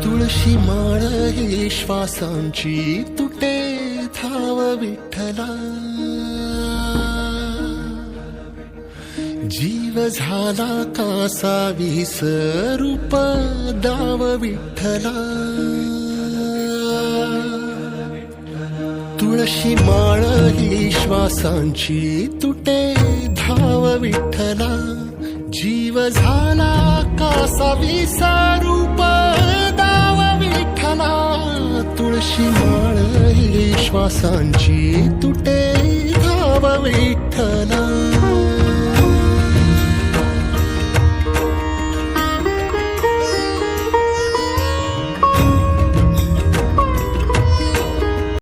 तुळशी माळ ही श्वासांची तुटे धाव विठ्ठला, जीव झाला कासा विसरूप दाव विठ्ठला. तुळशी माळ ही श्वासांची तुटे धाव विठ्ठला, जीव झाला कासा विसरूप दाव विठ्ठला. तुळशी माळ ही श्वासांची तुटे धाव विठ्ठला.